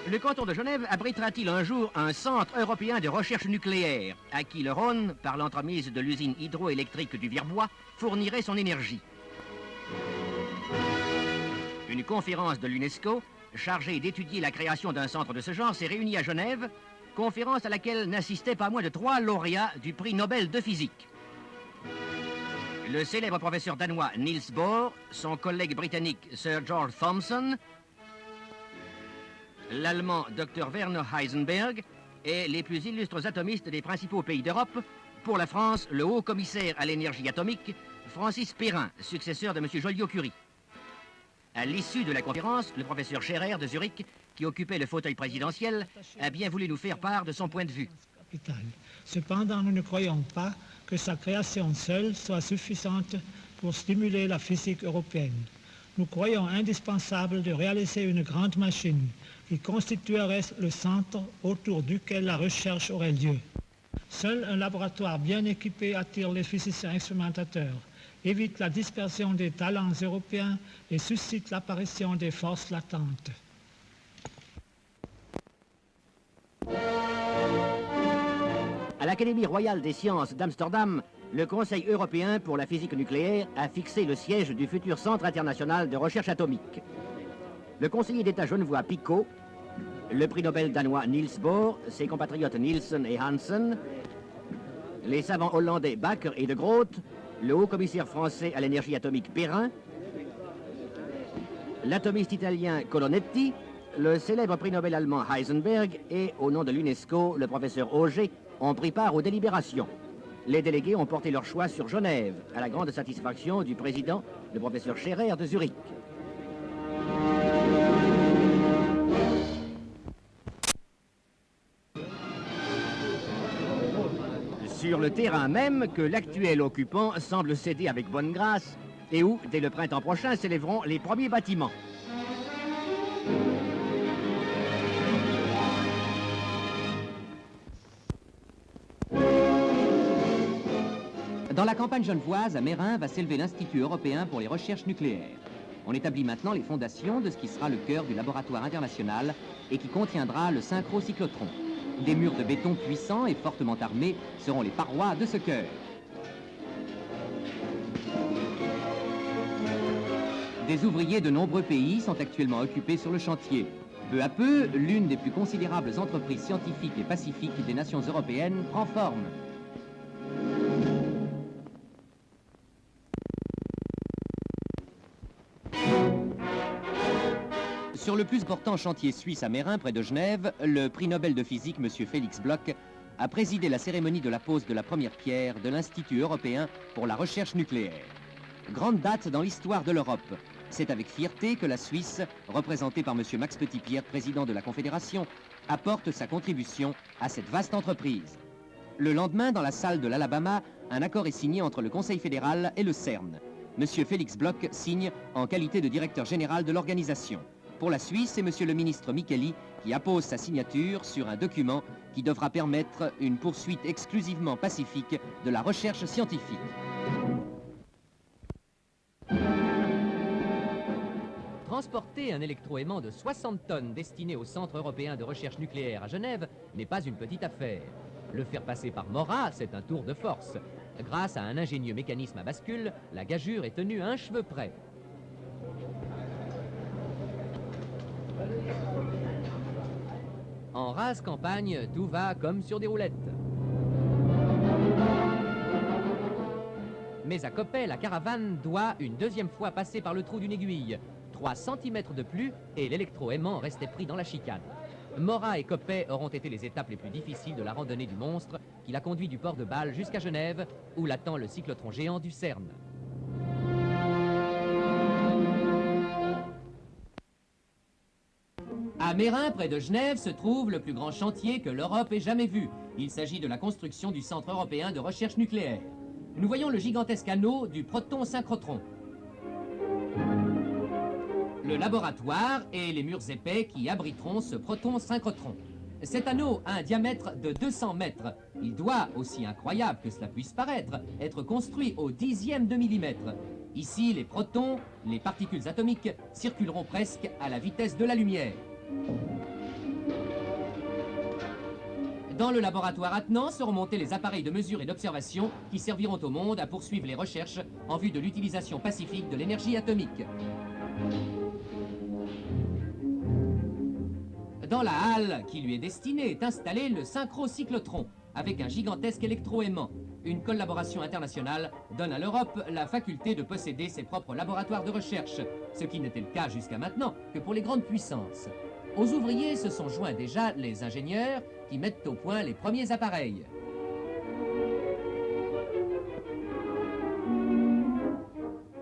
Le canton de Genève abritera-t-il un jour un centre européen de recherche nucléaire à qui le Rhône, par l'entremise de l'usine hydroélectrique du Virbois, fournirait son énergie? Une conférence de l'UNESCO, chargée d'étudier la création d'un centre de ce genre, s'est réunie à Genève, conférence à laquelle n'assistaient pas moins de 3 lauréats du prix Nobel de physique. Le célèbre professeur danois Niels Bohr, son collègue britannique Sir George Thomson, l'allemand Dr Werner Heisenberg et les plus illustres atomistes des principaux pays d'Europe. Pour la France, le haut commissaire à l'énergie atomique, Francis Perrin, successeur de M. Joliot-Curie. À l'issue de la conférence, le professeur Scherrer de Zurich, qui occupait le fauteuil présidentiel, a bien voulu nous faire part de son point de vue. Cependant, nous ne croyons pas que sa création seule soit suffisante pour stimuler la physique européenne. Nous croyons indispensable de réaliser une grande machine qui constituerait le centre autour duquel la recherche aurait lieu. Seul un laboratoire bien équipé attire les physiciens expérimentateurs, évite la dispersion des talents européens et suscite l'apparition des forces latentes. À l'Académie royale des sciences d'Amsterdam, le Conseil européen pour la physique nucléaire a fixé le siège du futur Centre international de recherche atomique. Le conseiller d'État genevois Picot, le prix Nobel danois Niels Bohr, ses compatriotes Nielsen et Hansen, les savants hollandais Bakker et de Groot, le haut-commissaire français à l'énergie atomique Perrin, l'atomiste italien Colonetti, le célèbre prix Nobel allemand Heisenberg et, au nom de l'UNESCO, le professeur Auger ont pris part aux délibérations. Les délégués ont porté leur choix sur Genève, à la grande satisfaction du président, le professeur Scherrer de Zurich. Sur le terrain même que l'actuel occupant semble céder avec bonne grâce et où, dès le printemps prochain, s'élèveront les premiers bâtiments. Dans la campagne genevoise, à Mérin, va s'élever l'Institut européen pour les recherches nucléaires. On établit maintenant les fondations de ce qui sera le cœur du laboratoire international et qui contiendra le synchrocyclotron. Des murs de béton puissants et fortement armés seront les parois de ce cœur. Des ouvriers de nombreux pays sont actuellement occupés sur le chantier. Peu à peu, l'une des plus considérables entreprises scientifiques et pacifiques des nations européennes prend forme. Sur le plus important chantier suisse à Mérin, près de Genève, le prix Nobel de physique, M. Félix Bloch, a présidé la cérémonie de la pose de la première pierre de l'Institut européen pour la recherche nucléaire. Grande date dans l'histoire de l'Europe. C'est avec fierté que la Suisse, représentée par M. Max Petitpierre, président de la Confédération, apporte sa contribution à cette vaste entreprise. Le lendemain, dans la salle de l'Alabama, un accord est signé entre le Conseil fédéral et le CERN. M. Félix Bloch signe en qualité de directeur général de l'organisation. Pour la Suisse, c'est M. le ministre Micheli qui appose sa signature sur un document qui devra permettre une poursuite exclusivement pacifique de la recherche scientifique. Transporter un électroaimant de 60 tonnes destiné au Centre européen de recherche nucléaire à Genève n'est pas une petite affaire. Le faire passer par Morat, c'est un tour de force. Grâce à un ingénieux mécanisme à bascule, la gageure est tenue à un cheveu près. En rase campagne, tout va comme sur des roulettes. Mais à Coppet, la caravane doit une deuxième fois passer par le trou d'une aiguille. 3 cm de plus et l'électroaimant restait pris dans la chicane. Morat et Coppet auront été les étapes les plus difficiles de la randonnée du monstre qui l'a conduit du port de Bâle jusqu'à Genève, où l'attend le cyclotron géant du CERN. À Mérin, près de Genève, se trouve le plus grand chantier que l'Europe ait jamais vu. Il s'agit de la construction du Centre européen de recherche nucléaire. Nous voyons le gigantesque anneau du proton-synchrotron. Le laboratoire et les murs épais qui abriteront ce proton-synchrotron. Cet anneau a un diamètre de 200 mètres. Il doit, aussi incroyable que cela puisse paraître, être construit au 10e de millimètre. Ici, les protons, les particules atomiques, circuleront presque à la vitesse de la lumière. Dans le laboratoire attenant seront montés les appareils de mesure et d'observation qui serviront au monde à poursuivre les recherches en vue de l'utilisation pacifique de l'énergie atomique. Dans la halle qui lui est destinée est installé le synchrocyclotron avec un gigantesque électroaimant. Une collaboration internationale donne à l'Europe la faculté de posséder ses propres laboratoires de recherche, ce qui n'était le cas jusqu'à maintenant que pour les grandes puissances. Aux ouvriers se sont joints déjà les ingénieurs qui mettent au point les premiers appareils.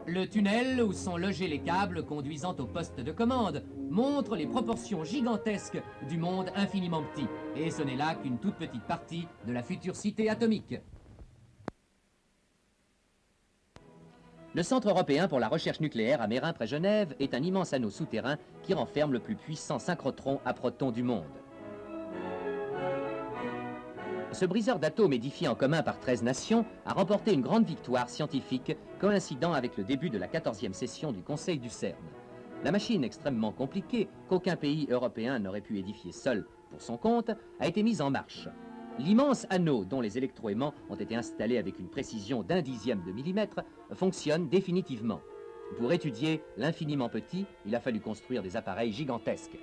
Le tunnel où sont logés les câbles conduisant au poste de commande montre les proportions gigantesques du monde infiniment petit. Et ce n'est là qu'une toute petite partie de la future cité atomique. Le Centre européen pour la recherche nucléaire à Mérin près Genève est un immense anneau souterrain qui renferme le plus puissant synchrotron à protons du monde. Ce briseur d'atomes édifié en commun par 13 nations a remporté une grande victoire scientifique coïncidant avec le début de la 14e session du Conseil du CERN. La machine extrêmement compliquée qu'aucun pays européen n'aurait pu édifier seul pour son compte a été mise en marche. L'immense anneau dont les électroaimants ont été installés avec une précision d'1 dixième de millimètre fonctionne définitivement. Pour étudier l'infiniment petit, il a fallu construire des appareils gigantesques.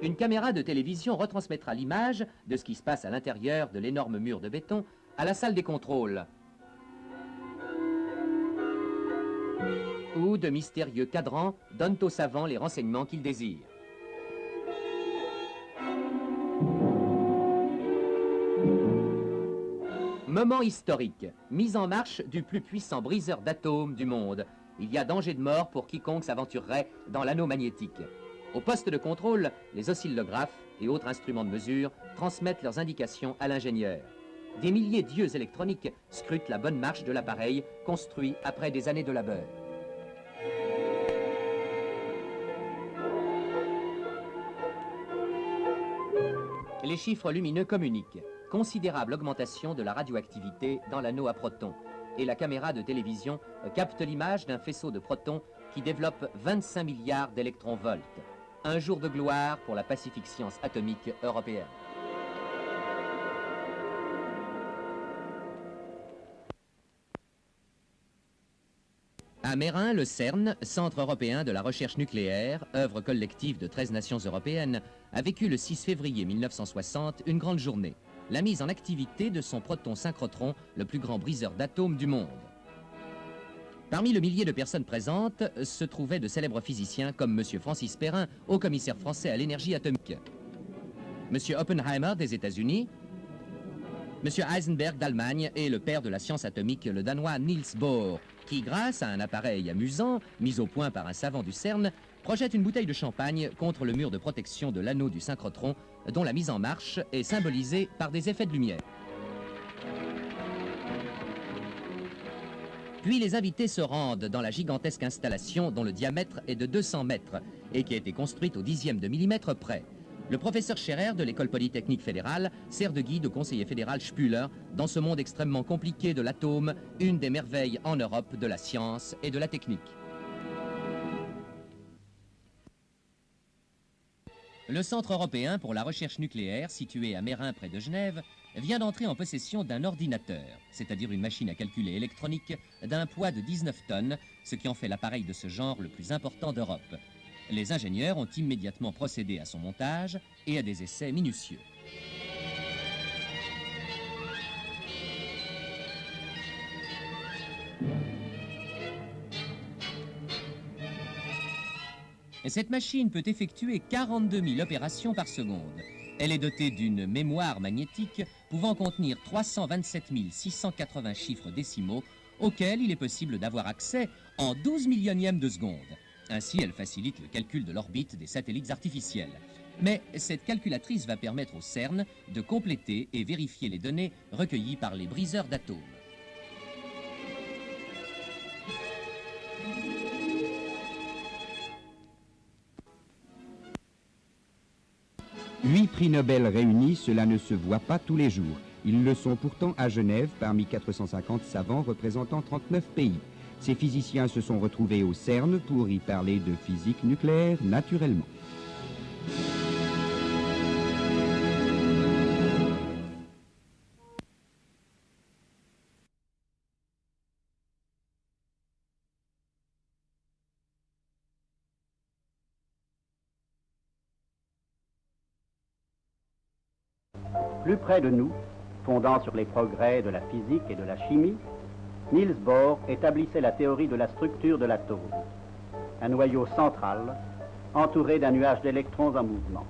Une caméra de télévision retransmettra l'image de ce qui se passe à l'intérieur de l'énorme mur de béton à la salle des contrôles, où de mystérieux cadrans donnent aux savants les renseignements qu'ils désirent. Moment historique, mise en marche du plus puissant briseur d'atomes du monde. Il y a danger de mort pour quiconque s'aventurerait dans l'anneau magnétique. Au poste de contrôle, les oscillographes et autres instruments de mesure transmettent leurs indications à l'ingénieur. Des milliers d'yeux électroniques scrutent la bonne marche de l'appareil construit après des années de labeur. Les chiffres lumineux communiquent. Considérable augmentation de la radioactivité dans l'anneau à protons. Et la caméra de télévision capte l'image d'un faisceau de protons qui développe 25 milliards d'électronvolts. Un jour de gloire pour la pacifique science atomique européenne. À Mérin, le CERN, Centre européen de la recherche nucléaire, œuvre collective de 13 nations européennes, a vécu le 6 février 1960 une grande journée. La mise en activité de son proton synchrotron, le plus grand briseur d'atomes du monde. Parmi le millier de personnes présentes se trouvaient de célèbres physiciens comme M. Francis Perrin, haut commissaire français à l'énergie atomique, M. Oppenheimer des États-Unis, M. Heisenberg d'Allemagne et le père de la science atomique, le Danois Niels Bohr, qui, grâce à un appareil amusant, mis au point par un savant du CERN, projette une bouteille de champagne contre le mur de protection de l'anneau du synchrotron, dont la mise en marche est symbolisée par des effets de lumière. Puis les invités se rendent dans la gigantesque installation dont le diamètre est de 200 mètres et qui a été construite au dixième de millimètre près. Le professeur Scherer de l'École polytechnique fédérale sert de guide au conseiller fédéral Spuler dans ce monde extrêmement compliqué de l'atome, une des merveilles en Europe de la science et de la technique. Le Centre européen pour la recherche nucléaire, situé à Mérin près de Genève, vient d'entrer en possession d'un ordinateur, c'est-à-dire une machine à calculer électronique d'un poids de 19 tonnes, ce qui en fait l'appareil de ce genre le plus important d'Europe. Les ingénieurs ont immédiatement procédé à son montage et à des essais minutieux. Cette machine peut effectuer 42 000 opérations par seconde. Elle est dotée d'une mémoire magnétique pouvant contenir 327 680 chiffres décimaux auxquels il est possible d'avoir accès en 12 millionièmes de seconde. Ainsi, elle facilite le calcul de l'orbite des satellites artificiels. Mais cette calculatrice va permettre au CERN de compléter et vérifier les données recueillies par les briseurs d'atomes. 8 prix Nobel réunis, cela ne se voit pas tous les jours. Ils le sont pourtant à Genève, parmi 450 savants représentant 39 pays. Ces physiciens se sont retrouvés au CERN pour y parler de physique nucléaire naturellement. Plus près de nous, fondant sur les progrès de la physique et de la chimie, Niels Bohr établissait la théorie de la structure de l'atome, un noyau central entouré d'un nuage d'électrons en mouvement.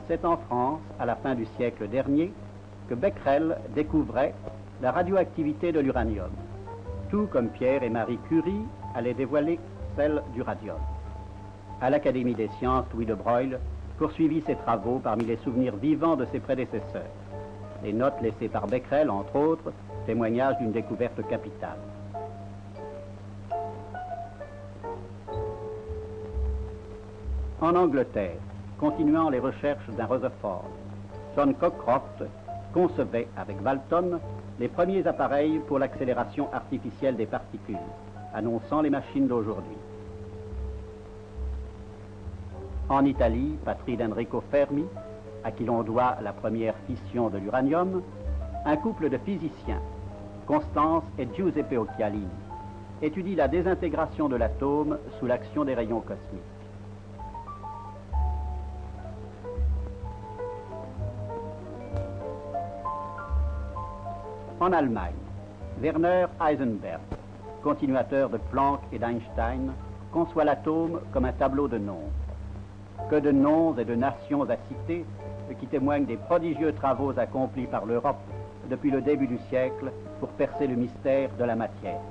C'est en France, à la fin du siècle dernier, que Becquerel découvrait la radioactivité de l'uranium, tout comme Pierre et Marie Curie allaient dévoiler celle du radium. À l'Académie des sciences, Louis de Broglie poursuivit ses travaux parmi les souvenirs vivants de ses prédécesseurs. Les notes laissées par Becquerel, entre autres, témoignage d'une découverte capitale. En Angleterre, continuant les recherches d'un Rutherford, John Cockcroft concevait avec Walton les premiers appareils pour l'accélération artificielle des particules, annonçant les machines d'aujourd'hui. En Italie, patrie d'Enrico Fermi, à qui l'on doit la première fission de l'uranium, un couple de physiciens, Constance et Giuseppe Occhialini, étudie la désintégration de l'atome sous l'action des rayons cosmiques. En Allemagne, Werner Heisenberg, continuateur de Planck et d'Einstein, conçoit l'atome comme un tableau de nombres. Que de noms et de nations à citer, qui témoignent des prodigieux travaux accomplis par l'Europe depuis le début du siècle pour percer le mystère de la matière.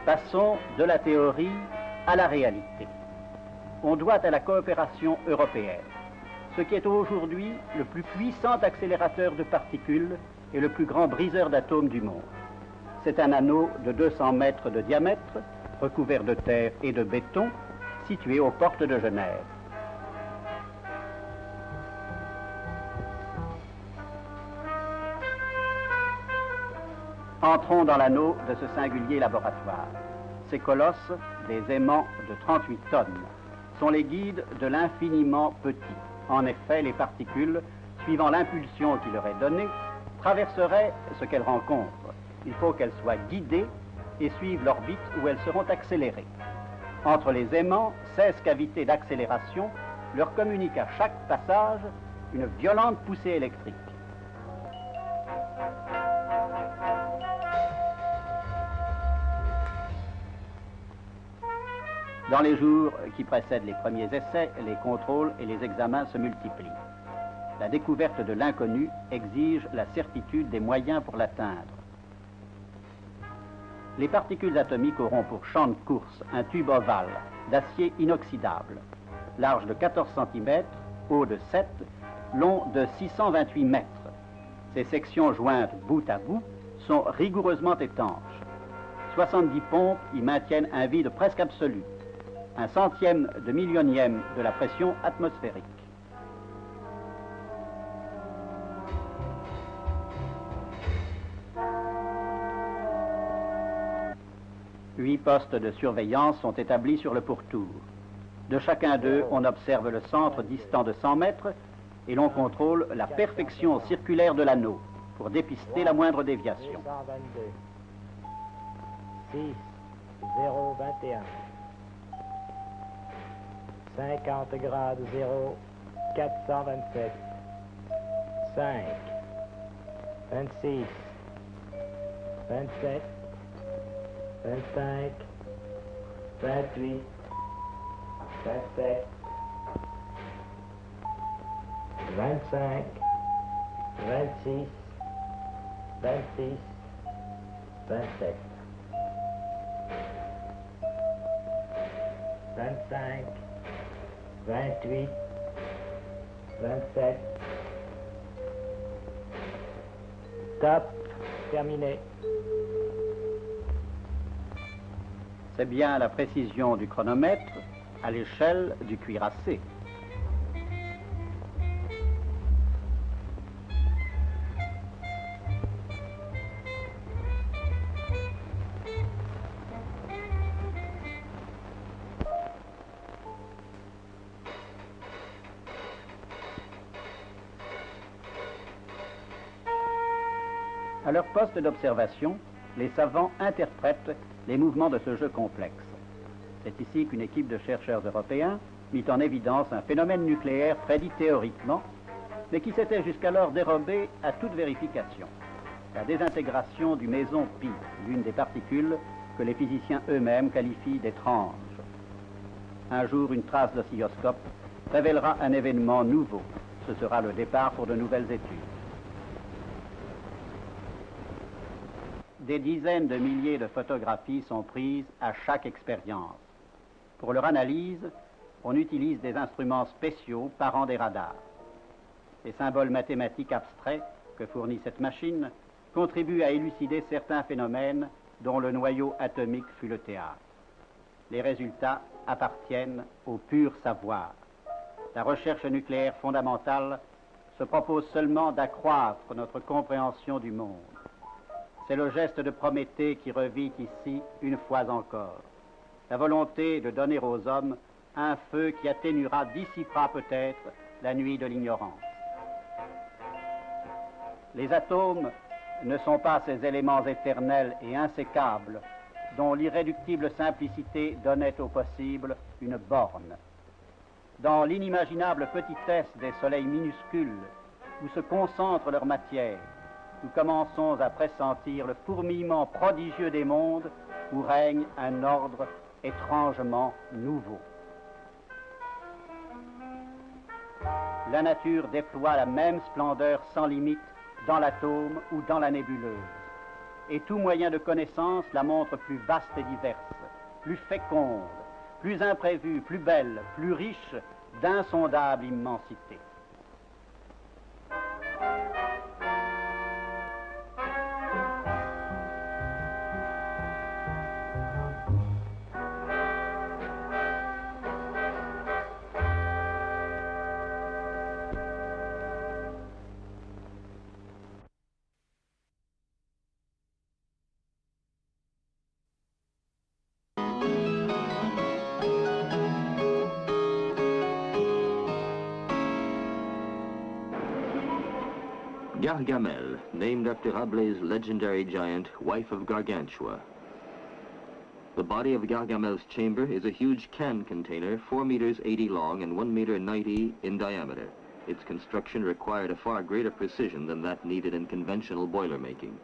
Passons de la théorie à la réalité. On doit à la coopération européenne ce qui est aujourd'hui le plus puissant accélérateur de particules et le plus grand briseur d'atomes du monde. C'est un anneau de 200 mètres de diamètre, recouvert de terre et de béton, situé aux portes de Genève. Entrons dans l'anneau de ce singulier laboratoire. Ces colosses, des aimants de 38 tonnes, sont les guides de l'infiniment petit. En effet, les particules, suivant l'impulsion qui leur est donnée, traverseraient ce qu'elles rencontrent. Il faut qu'elles soient guidées et suivent l'orbite où elles seront accélérées. Entre les aimants, 16 cavités d'accélération leur communiquent à chaque passage une violente poussée électrique. Dans les jours qui précèdent les premiers essais, les contrôles et les examens se multiplient. La découverte de l'inconnu exige la certitude des moyens pour l'atteindre. Les particules atomiques auront pour champ de course un tube ovale d'acier inoxydable, large de 14 cm, haut de 7, long de 628 mètres. Ces sections jointes bout à bout sont rigoureusement étanches. 70 pompes y maintiennent un vide presque absolu, un centième de millionième de la pression atmosphérique. Huit postes de surveillance sont établis sur le pourtour. De chacun d'eux, on observe le centre distant de 100 mètres et l'on contrôle la perfection circulaire de l'anneau pour dépister la moindre déviation. 6, 0, 21. 50 grades 0, 427. 5, 26, 27, 25, 28, 27, 25, 26, 26, 27, 25, 28, 27. Stop, terminé. C'est bien la précision du chronomètre à l'échelle du cuirassé. À leur poste d'observation, les savants interprètent les mouvements de ce jeu complexe. C'est ici qu'une équipe de chercheurs européens mit en évidence un phénomène nucléaire prédit théoriquement, mais qui s'était jusqu'alors dérobé à toute vérification. La désintégration du méson pi, l'une des particules que les physiciens eux-mêmes qualifient d'étrange. Un jour, une trace d'oscilloscope révélera un événement nouveau. Ce sera le départ pour de nouvelles études. Des dizaines de milliers de photographies sont prises à chaque expérience. Pour leur analyse, on utilise des instruments spéciaux parant des radars. Les symboles mathématiques abstraits que fournit cette machine contribuent à élucider certains phénomènes dont le noyau atomique fut le théâtre. Les résultats appartiennent au pur savoir. La recherche nucléaire fondamentale se propose seulement d'accroître notre compréhension du monde. C'est le geste de Prométhée qui revit ici une fois encore. La volonté de donner aux hommes un feu qui atténuera, dissipera peut-être la nuit de l'ignorance. Les atomes ne sont pas ces éléments éternels et insécables dont l'irréductible simplicité donnait au possible une borne. Dans l'inimaginable petitesse des soleils minuscules où se concentre leur matière, nous commençons à pressentir le fourmillement prodigieux des mondes où règne un ordre étrangement nouveau. La nature déploie la même splendeur sans limite dans l'atome ou dans la nébuleuse. et tout moyen de connaissance la montre plus vaste et diverse, plus féconde, plus imprévue, plus belle, plus riche, d'insondable immensité. Gargamel, named after Rabelais' legendary giant, wife of Gargantua. The body of Gargamel's chamber is a huge can container, 4 meters 80 long and 1 meter 90 in diameter. Its construction required a far greater precision than that needed in conventional boiler making.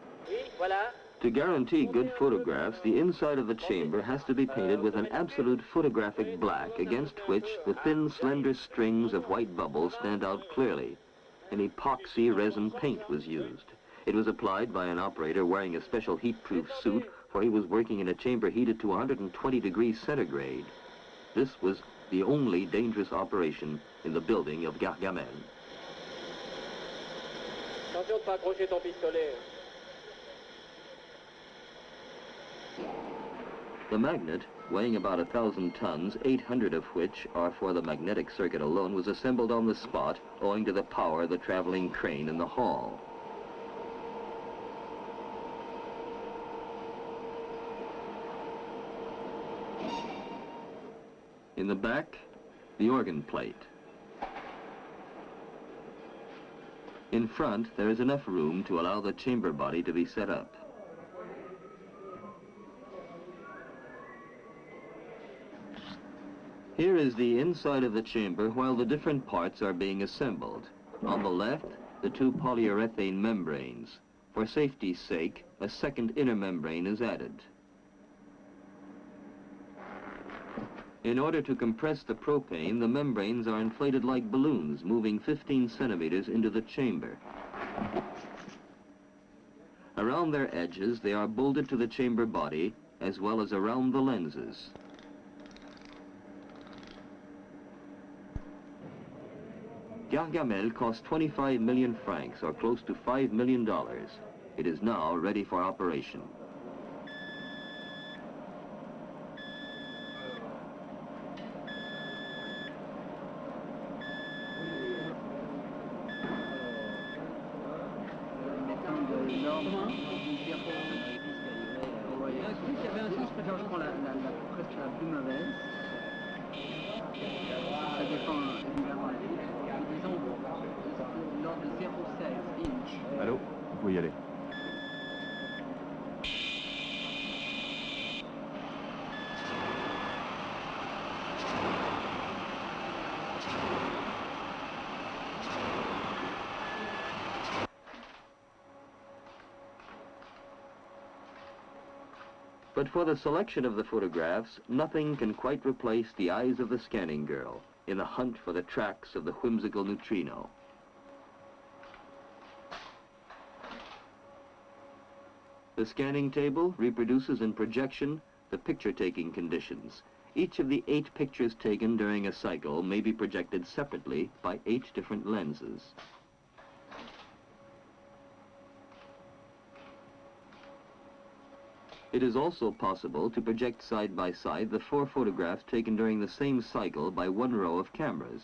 To guarantee good photographs, the inside of the chamber has to be painted with an absolute photographic black, against which the thin, slender strings of white bubbles stand out clearly. An epoxy resin paint was used. It was applied by an operator wearing a special heat-proof suit, for he was working in a chamber heated to 120 degrees centigrade. This was the only dangerous operation in the building of Gargamel. Attention de pas accrocher ton pistolet. The magnet, weighing about 1,000 tons, 800 of which are for the magnetic circuit alone, was assembled on the spot owing to the power of the traveling crane in the hall. In the back, the organ plate. In front, there is enough room to allow the chamber body to be set up. Here is the inside of the chamber while the different parts are being assembled. On the left, the 2 polyurethane membranes. For safety's sake, a second inner membrane is added. In order to compress the propane, the membranes are inflated like balloons, moving 15 centimeters into the chamber. Around their edges, they are bolted to the chamber body, as well as around the lenses. Gargamel cost 25 million francs, or close to $5 million. It is now ready for operation. Allô, vous pouvez y aller. But for the selection of the photographs, nothing can quite replace the eyes of the scanning girl in the hunt for the tracks of the whimsical neutrino. The scanning table reproduces in projection the picture-taking conditions. Each of the 8 pictures taken during a cycle may be projected separately by 8 different lenses. It is also possible to project side by side the 4 photographs taken during the same cycle by 1 row of cameras.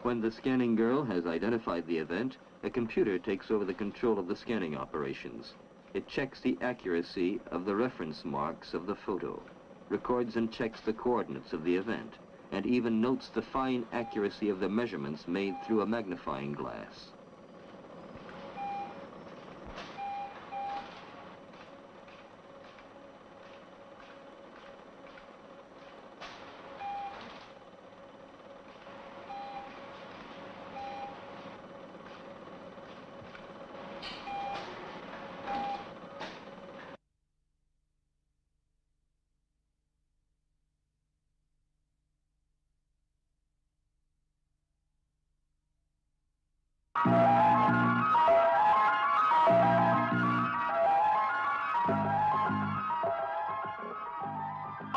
When the scanning girl has identified the event, a computer takes over the control of the scanning operations. It checks the accuracy of the reference marks of the photo, records and checks the coordinates of the event, and even notes the fine accuracy of the measurements made through a magnifying glass.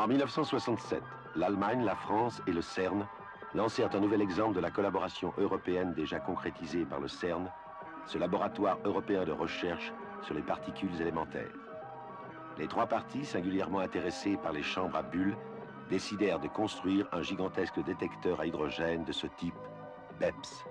En 1967, l'Allemagne, la France et le CERN lancèrent un nouvel exemple de la collaboration européenne déjà concrétisée par le CERN, ce laboratoire européen de recherche sur les particules élémentaires. Les trois parties, singulièrement intéressées par les chambres à bulles, décidèrent de construire un gigantesque détecteur à hydrogène de ce type, BEPS.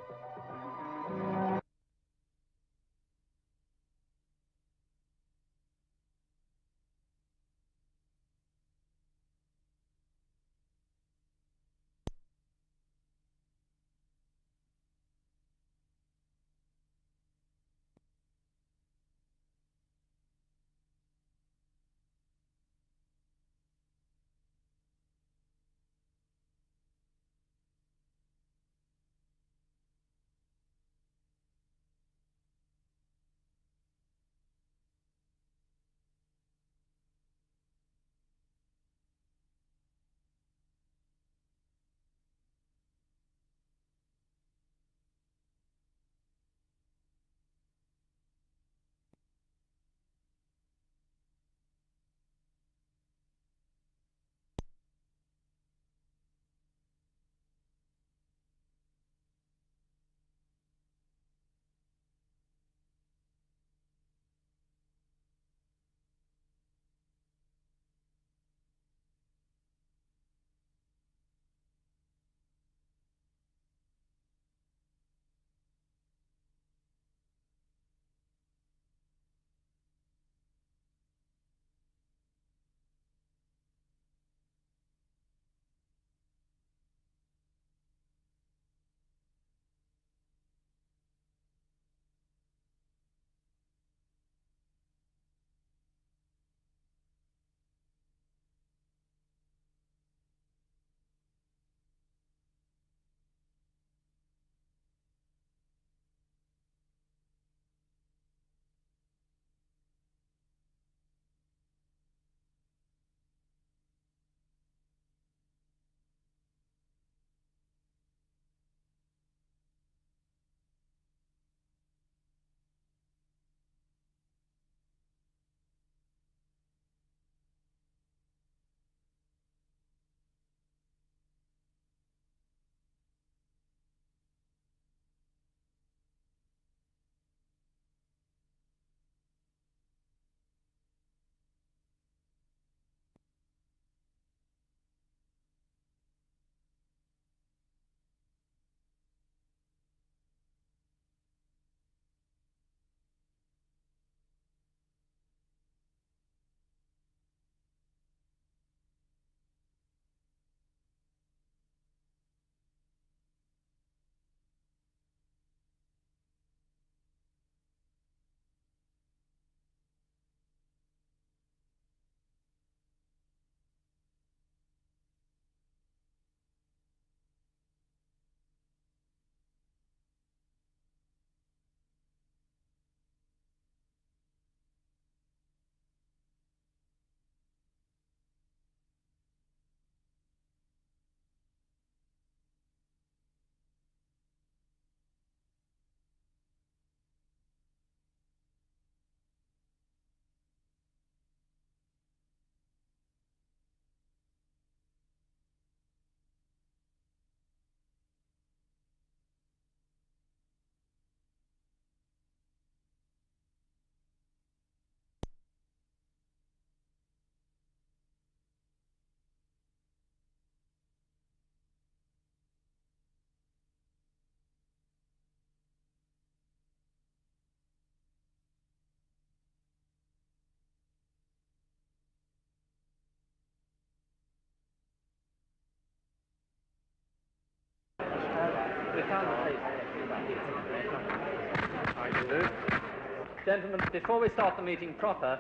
Gentlemen, before we start the meeting proper,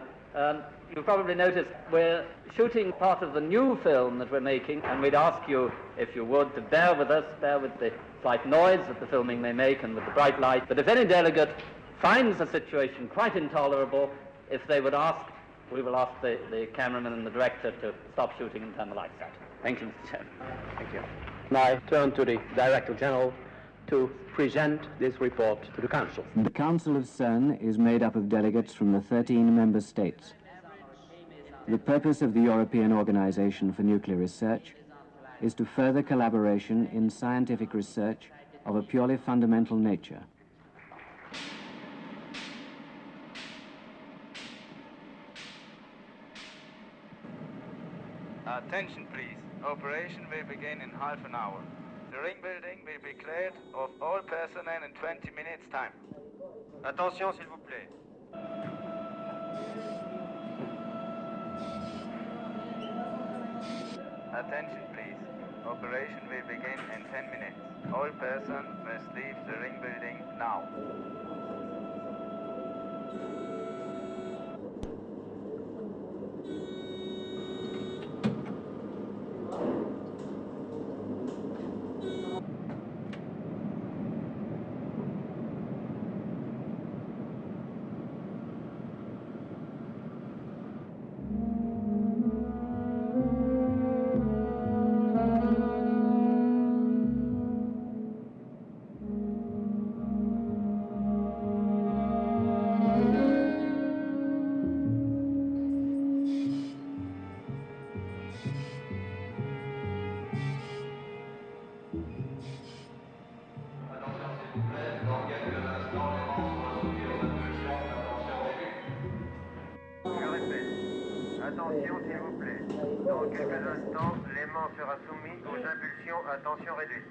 you've probably noticed we're shooting part of the new film that we're making, and we'd ask you, if you would, to bear with us, bear with the slight noise that the filming may make and with the bright light. But if any delegate finds the situation quite intolerable, if they would ask, we will ask the cameraman and the director to stop shooting and turn the lights out. Thank you, Mr. Chairman. Thank you. Now I turn to the Director General to present this report to the Council. The Council of CERN is made up of delegates from the 13 member states. The purpose of the European Organization for Nuclear Research is to further collaboration in scientific research of a purely fundamental nature. Attention please. Operation will begin in half an hour. The ring building will be cleared of all personnel in 20 minutes time. Attention s'il vous plaît. Attention please. Operation will begin in 10 minutes. All persons must leave the ring building now. Attention s'il vous plaît. Dans quelques instants, l'aimant sera soumis aux impulsions à tension réduite.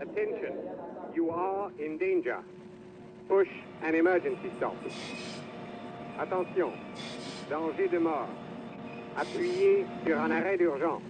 Attention, you are in danger. Push an emergency stop. Attention, danger de mort. Appuyez sur un arrêt d'urgence.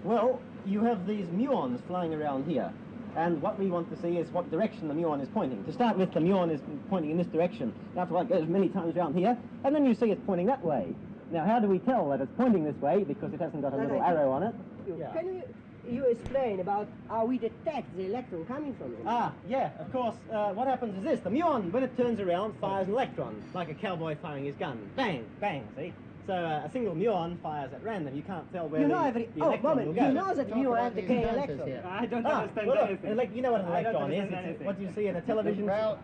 Well, you have these muons flying around here, and what we want to see is what direction the muon is pointing. To start with, the muon is pointing in this direction. After that, it goes many times around here, and then you see it's pointing that way. Now, how do we tell that it's pointing this way? Because it hasn't got a little arrow on it. Can you explain about how we detect the electron coming from it? Ah, yeah, of course. What happens is this. The muon, when it turns around, fires an electron, like a cowboy firing his gun. Bang, bang, see? So a single muon fires at random. You can't tell where the electron will go. You know that the muon has the K electron. I don't understand anything. You know what an electron is. It's what you see in a television. Well,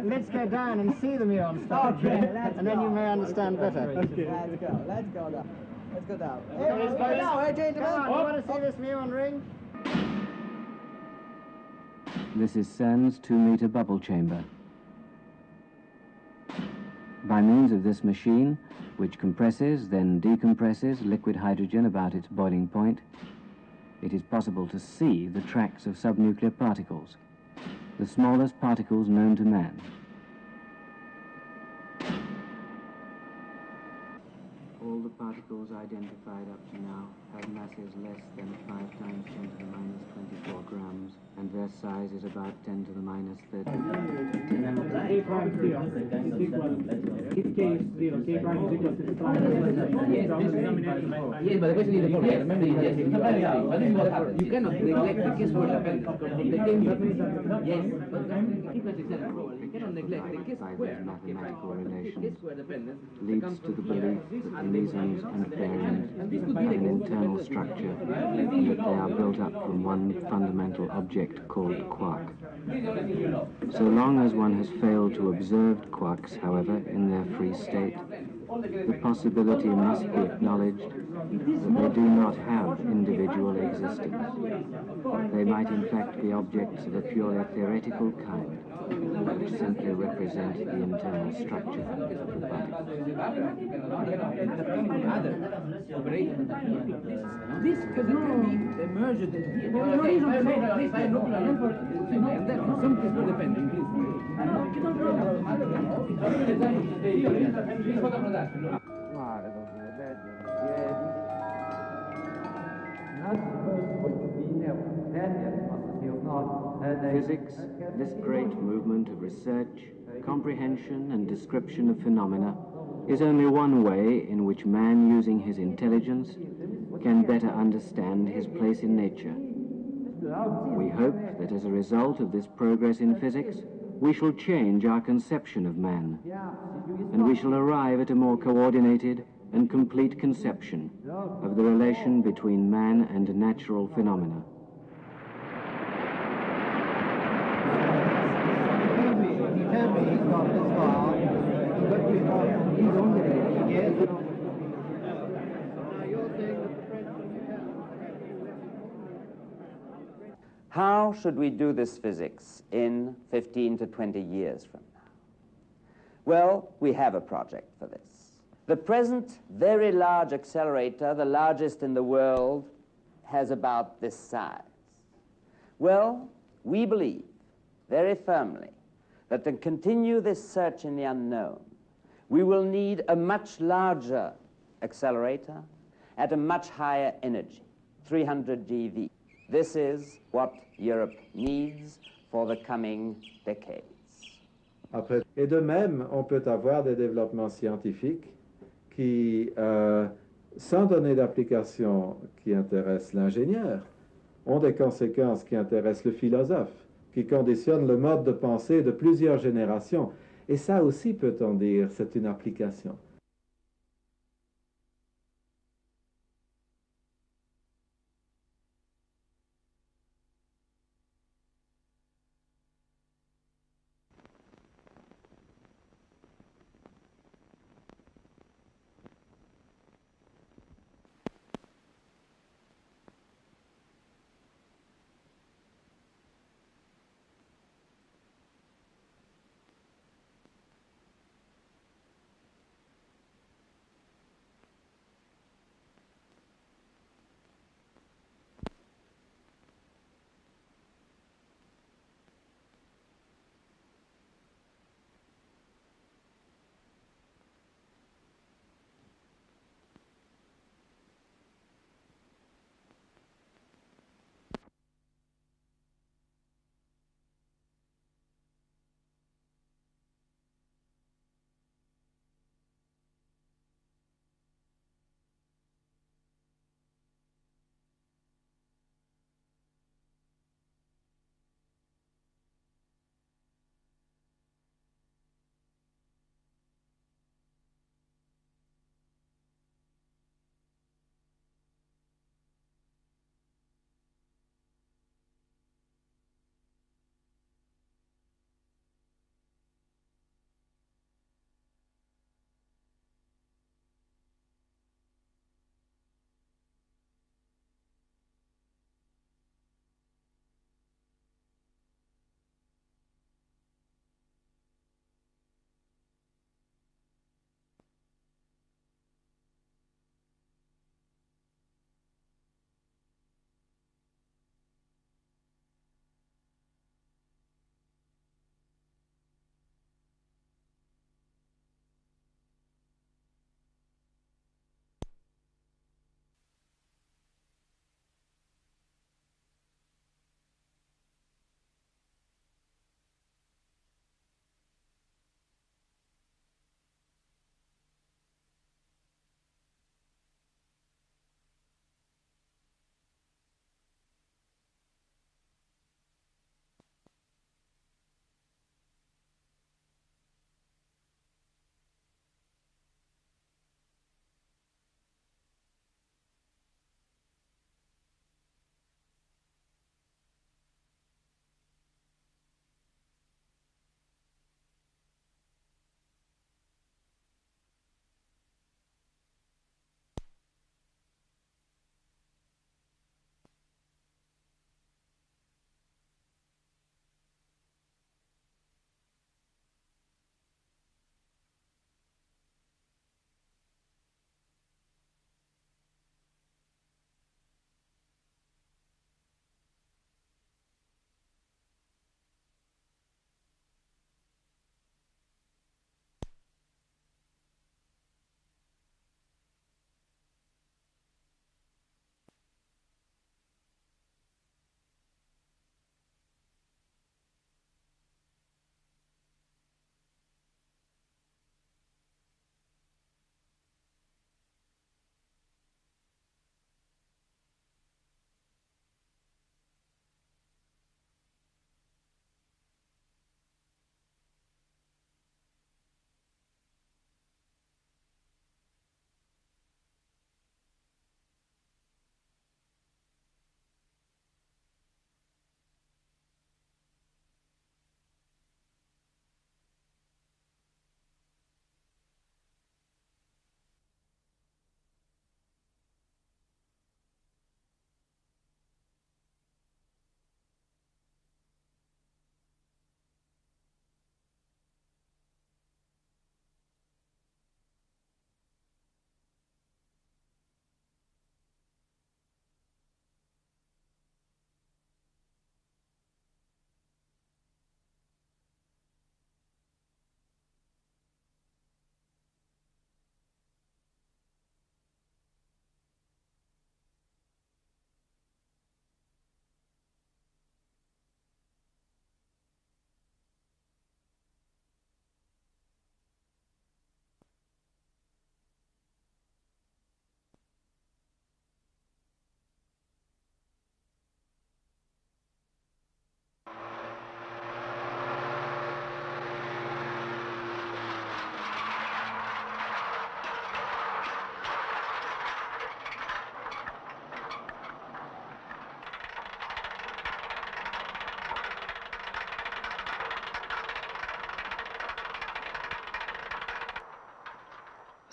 let's go down and see the muon start. Okay, and then you may understand better. Okay. Let's go down. Let's go down. Hey, gentlemen. You want to see this muon ring? This is CERN's 2-meter bubble chamber. By means of this machine, which compresses, then decompresses liquid hydrogen about its boiling point, it is possible to see the tracks of subnuclear particles, the smallest particles known to man. All the particles identified up to now have masses less than 5 times 10 to the minus 24 grams, and their size is about 10 to the minus 30. Yes, but the question is the problem. Remember, yes, but this is what happens. You cannot neglect the guesswork appendix. Yes, but you cannot neglect the guesswork. Mathematical relations Guesswork dependence leads to the belief that the mesons and baryons have an internal structure, that they are built up from one fundamental object called quark. So long as one has failed to observe quarks, however, in their free state, the possibility must be acknowledged that they do not have individual existence. They might in fact be objects of a purely theoretical kind, which simply represent the internal structure of the particles. This can be merged into and then some people dependent. Not supposed to be there, then it must be not. Physics, this great movement of research, comprehension and description of phenomena, is only one way in which man, using his intelligence, can better understand his place in nature. We hope that as a result of this progress in physics, we shall change our conception of man, and we shall arrive at a more coordinated and complete conception of the relation between man and natural phenomena. How should we do this physics in 15 to 20 years from now? Well, we have a project for this. The present very large accelerator, the largest in the world, has about this size. Well, we believe very firmly that to continue this search in the unknown, we will need a much larger accelerator at a much higher energy, 300 GeV. This is what Europe needs for the coming decades. Après. Et de même, on peut avoir des développements scientifiques qui, sans donner d'application qui intéresse l'ingénieur, ont des conséquences qui intéressent le philosophe, qui conditionnent le mode de pensée de plusieurs générations. Et ça aussi, peut-on dire, c'est une application.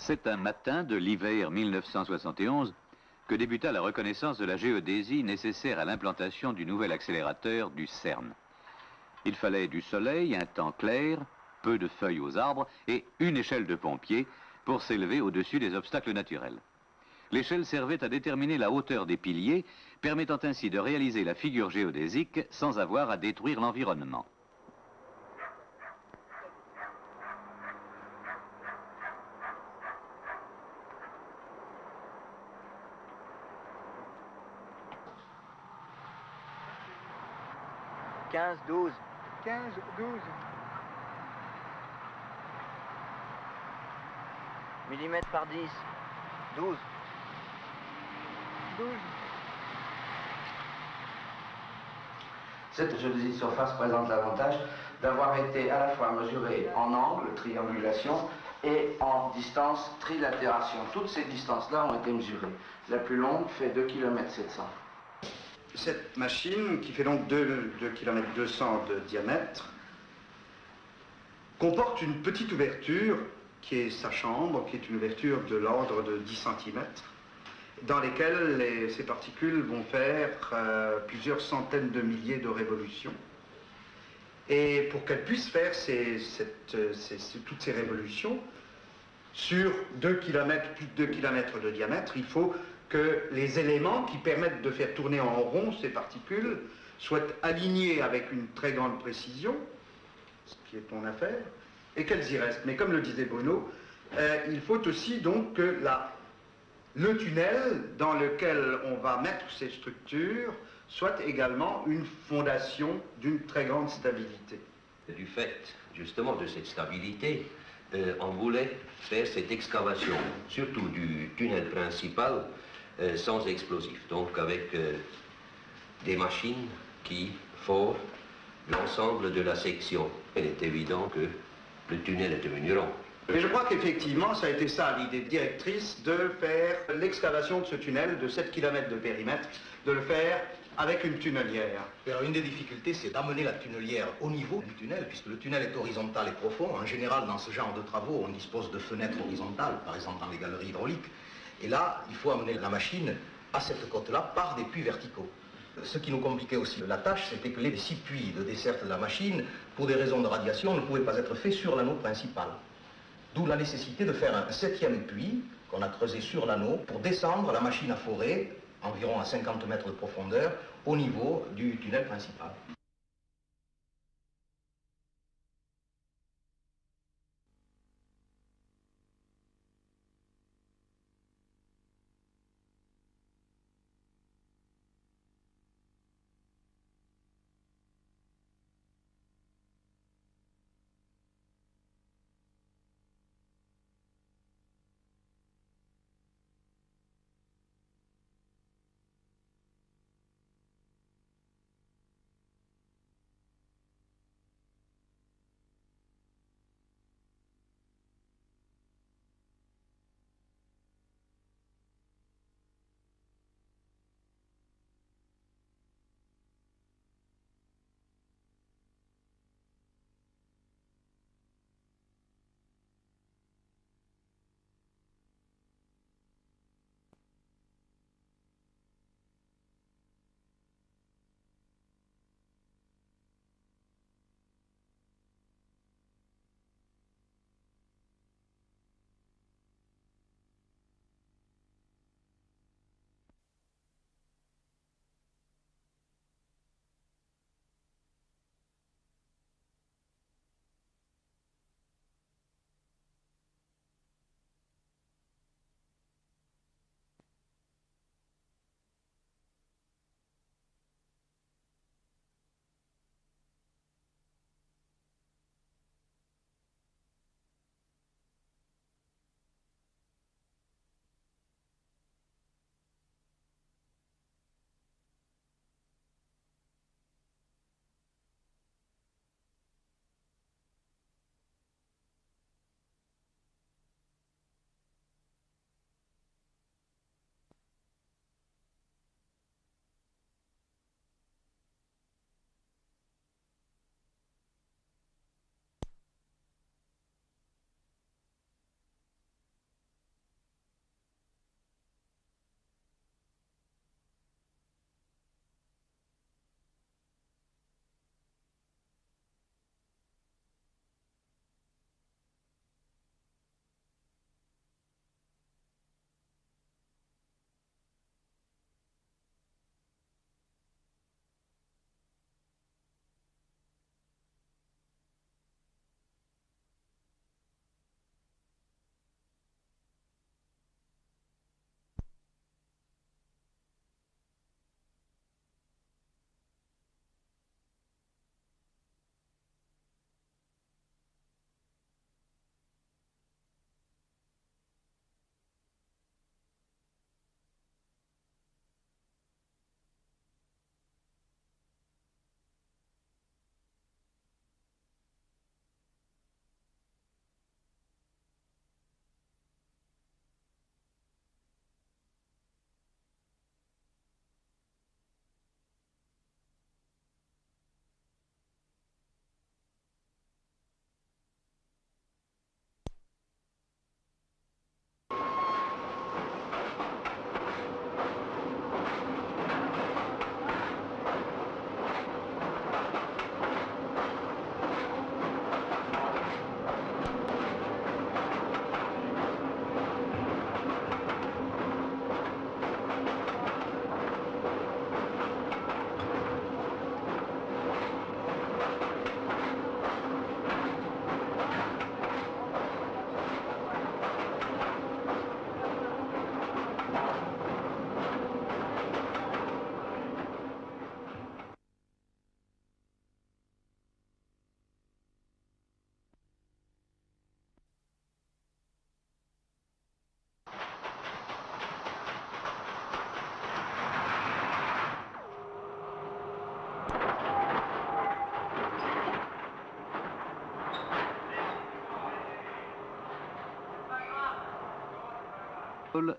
C'est un matin de l'hiver 1971 que débuta la reconnaissance de la géodésie nécessaire à l'implantation du nouvel accélérateur du CERN. Il fallait du soleil, un temps clair, peu de feuilles aux arbres et une échelle de pompier pour s'élever au-dessus des obstacles naturels. L'échelle servait à déterminer la hauteur des piliers, permettant ainsi de réaliser la figure géodésique sans avoir à détruire l'environnement. « 15, 12. 15, 12. Millimètres par 10. 12. 12. Cette géodésie de surface présente l'avantage d'avoir été à la fois mesurée en angle, triangulation, et en distance, trilatération. Toutes ces distances-là ont été mesurées. La plus longue fait 2,7 km. Cette machine, qui fait donc 2,2 km de diamètre, comporte une petite ouverture qui est sa chambre, qui est une ouverture de l'ordre de 10 cm, dans lesquelles ces particules vont faire plusieurs centaines de milliers de révolutions. Et pour qu'elles puissent faire toutes ces révolutions, sur 2 km, plus de 2 km de diamètre, il faut que les éléments qui permettent de faire tourner en rond ces particules soient alignés avec une très grande précision, ce qui est ton affaire, et qu'elles y restent. Mais comme le disait Bono, il faut aussi donc que le tunnel dans lequel on va mettre ces structures soit également une fondation d'une très grande stabilité. Du fait, justement, de cette stabilité, on voulait faire cette excavation, surtout du tunnel principal, sans explosifs, donc avec des machines qui forent l'ensemble de la section. Il est évident que le tunnel est devenu rond. Et je crois qu'effectivement, ça a été ça l'idée directrice, de faire l'excavation de ce tunnel de 7 km de périmètre, de le faire avec une tunnelière. Alors, une des difficultés, c'est d'amener la tunnelière au niveau du tunnel, puisque le tunnel est horizontal et profond. En général, dans ce genre de travaux, on dispose de fenêtres horizontales, par exemple dans les galeries hydrauliques. Et là, il faut amener la machine à cette côte-là par des puits verticaux. Ce qui nous compliquait aussi la tâche, c'était que les 6 puits de desserte de la machine, pour des raisons de radiation, ne pouvaient pas être faits sur l'anneau principal. D'où la nécessité de faire un 7e puits qu'on a creusé sur l'anneau pour descendre la machine à forer, environ à 50 mètres de profondeur, au niveau du tunnel principal.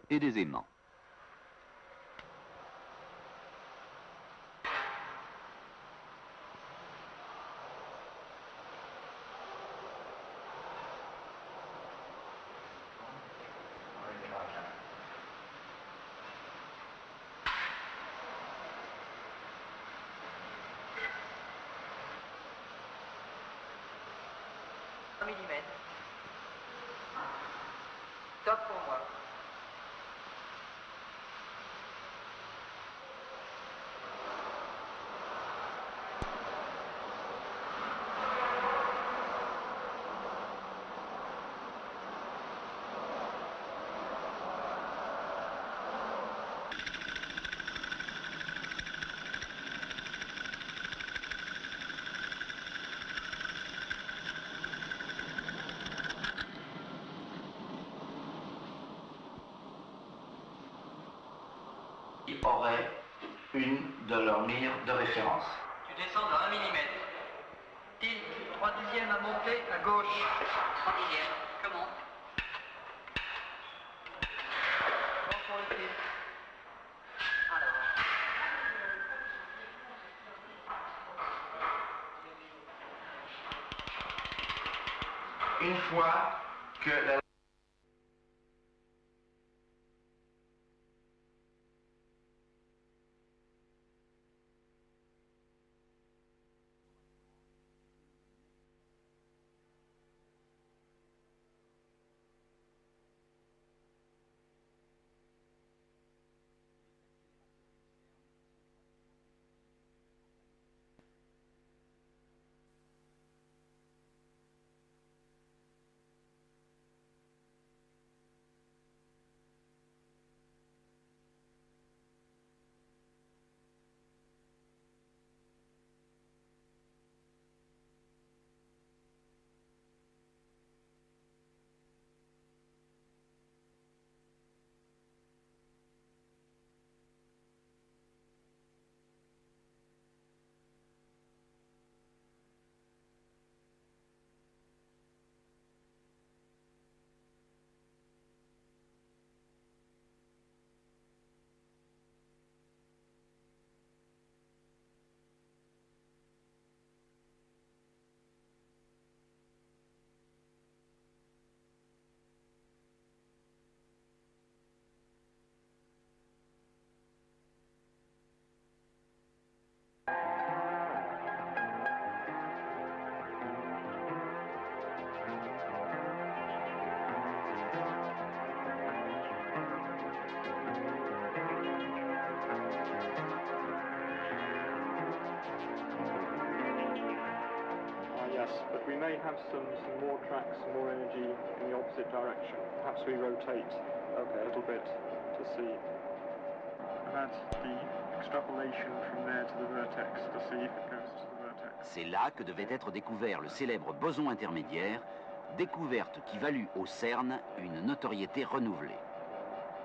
et des aimants. Top pour moi. Auraient une de leurs mires de référence. Tu descends de 1 mm. Tilt, 3/10 à monter à gauche. 3/10, comment? Bon pour le tilt. Alors. Une fois que la But we may have some more tracks, some more energy in the opposite direction. Perhaps we rotate a little bit to see. And that's the extrapolation from there to the vertex to see if it goes to the vertex. C'est là que devait être découvert le célèbre boson intermédiaire, découverte qui valut au CERN une notoriété renouvelée.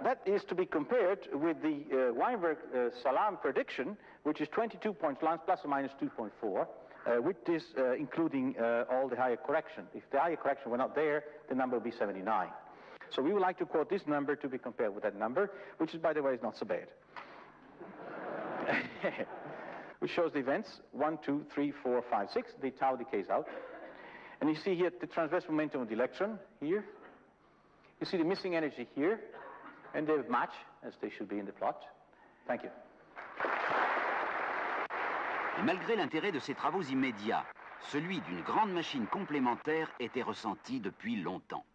That is to be compared with the Weinberg-Salam prediction, which is 22 points plus or minus 2.4. Which is including all the higher correction. If the higher correction were not there, the number would be 79. So we would like to quote this number to be compared with that number, which is, by the way, is not so bad. Which shows the events, 1, 2, 3, 4, 5, 6, the tau decays out. And you see here the transverse momentum of the electron, here. You see the missing energy here, and they match, as they should be in the plot. Thank you. Et malgré l'intérêt de ces travaux immédiats, celui d'une grande machine complémentaire était ressenti depuis longtemps.